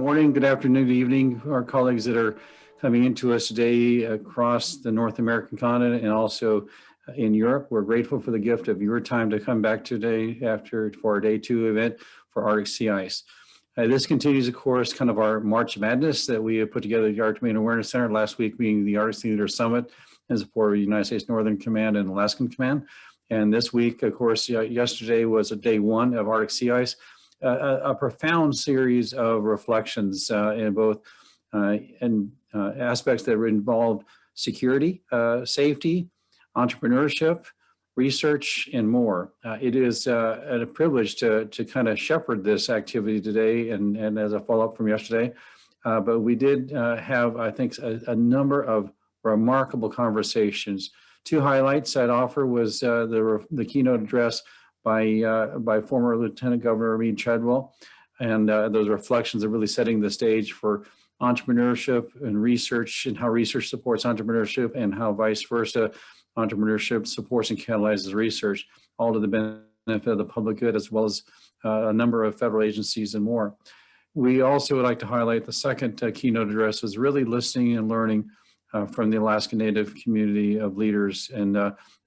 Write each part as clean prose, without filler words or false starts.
morning, good afternoon, good evening, our colleagues that are coming into us today across the North American continent and also in Europe. We're grateful for the gift of your time to come back today for our day 2 event for Arctic Sea Ice. This continues, of course, kind of our March Madness that we have put together at the Arctic Domain Awareness Center, last week being the Arctic Sea Leaders Summit in support of the United States Northern Command and Alaskan Command. And this week, of course, yesterday was a day 1 of Arctic Sea Ice. A profound series of reflections in both aspects that involved security, safety, entrepreneurship, research, and more. It is a privilege to kind of shepherd this activity today and as a follow-up from yesterday. But we did have, I think, a number of remarkable conversations. 2 highlights I'd offer was the keynote address by former Lieutenant Governor Mead Treadwell, and those reflections are really setting the stage for entrepreneurship and research, and how research supports entrepreneurship, and how vice versa, entrepreneurship supports and catalyzes research, all to the benefit of the public good, as well as a number of federal agencies and more. We also would like to highlight the second keynote address was really listening and learning from the Alaska Native community of leaders in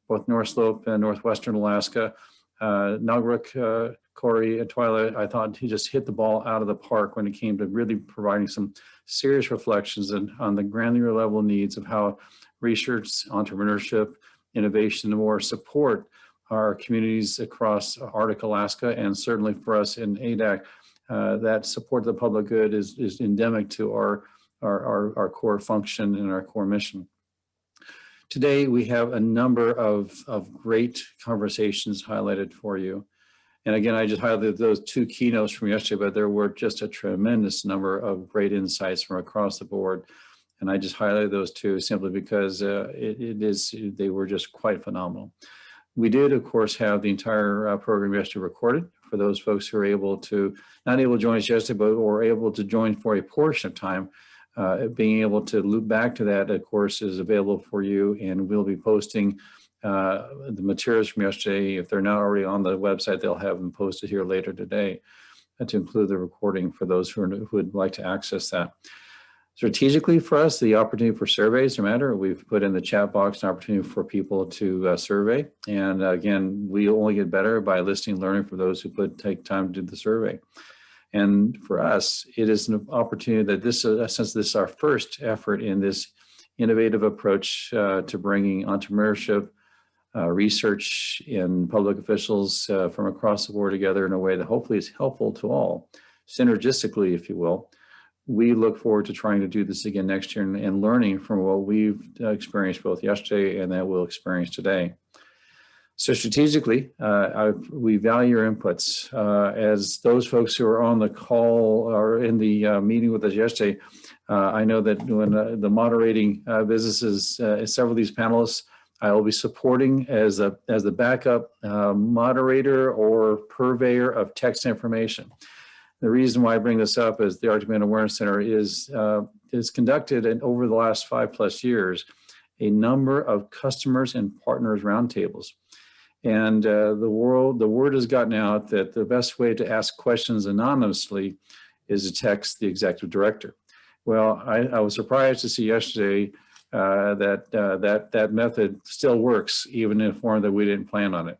both North Slope and Northwestern Alaska. Nagruk, Corey, and Twyla, I thought he just hit the ball out of the park when it came to really providing some serious reflections on the granular level needs of how research, entrepreneurship, innovation, and more support our communities across Arctic Alaska, and certainly for us in ADAC, that support of the public good is endemic to our core function and our core mission. Today, we have a number of great conversations highlighted for you. And again, I just highlighted those 2 keynotes from yesterday, but there were just a tremendous number of great insights from across the board. And I just highlighted those 2 simply because they were just quite phenomenal. We did, of course, have the entire program yesterday recorded for those folks who are not able to join us yesterday, but were able to join for a portion of time. Being able to loop back to that, of course, is available for you, and we'll be posting the materials from yesterday. If they're not already on the website, they'll have them posted here later today to include the recording for those who would like to access that. Strategically for us, the opportunity for surveys are matter. We've put in the chat box an opportunity for people to survey. And again, we only get better by listening and learning from those who take time to do the survey. And for us, it is an opportunity that since this is our first effort in this innovative approach to bringing entrepreneurship, research, and public officials from across the board together in a way that hopefully is helpful to all, synergistically, if you will. We look forward to trying to do this again next year and learning from what we've experienced both yesterday and that we'll experience today. So strategically, we value your inputs. As those folks who are on the call or in the meeting with us yesterday, I know that when the moderating businesses, several of these panelists, I will be supporting as the backup moderator or purveyor of text information. The reason why I bring this up is the Arctic Domain Awareness Center is conducted over the last 5+ years a number of customers and partners roundtables. And the word has gotten out that the best way to ask questions anonymously is to text the executive director. Well, I was surprised to see yesterday that method still works, even in a form that we didn't plan on it.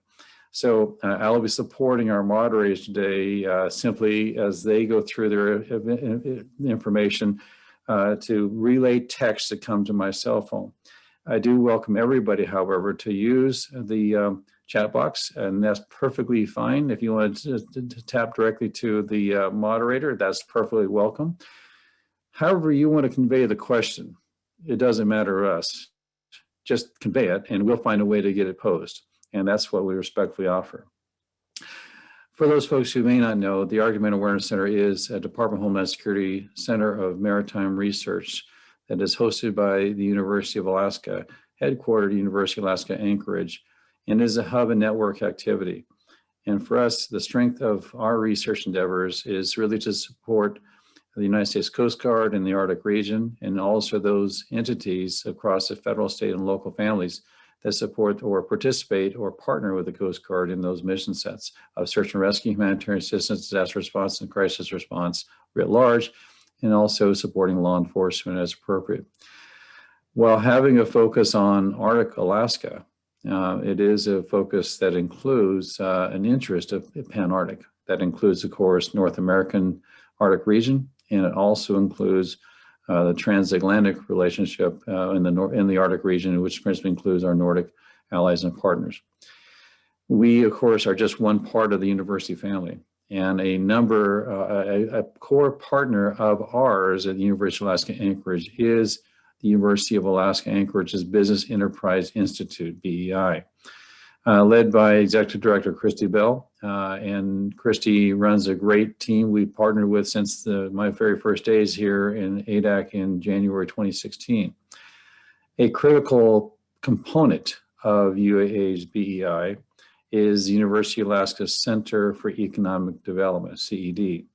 So I'll be supporting our moderators today simply as they go through their information to relay texts that come to my cell phone. I do welcome everybody, however, to use the chat box, and that's perfectly fine. If you want to tap directly to the moderator, that's perfectly welcome. However you want to convey the question, it doesn't matter to us. Just convey it, and we'll find a way to get it posed. And that's what we respectfully offer. For those folks who may not know, the Arctic Domain Awareness Center is a Department of Homeland Security Center of Maritime Research that is hosted by the University of Alaska, headquartered at University of Alaska Anchorage, and is a hub and network activity. And for us, the strength of our research endeavors is really to support the United States Coast Guard in the Arctic region, and also those entities across the federal, state, and local families that support or participate or partner with the Coast Guard in those mission sets of search and rescue, humanitarian assistance, disaster response, and crisis response writ large, and also supporting law enforcement as appropriate. While having a focus on Arctic Alaska, it is a focus that includes an interest of Pan-Arctic. That includes, of course, North American Arctic region, and it also includes the transatlantic relationship in the Arctic region, which principally includes our Nordic allies and partners. We, of course, are just one part of the university family, and a core partner of ours at the University of Alaska Anchorage is the University of Alaska Anchorage's Business Enterprise Institute, BEI, led by Executive Director Christy Bell. And Christy runs a great team we've partnered with since my very first days here in ADAC in January 2016. A critical component of UAA's BEI is the University of Alaska Center for Economic Development, CED.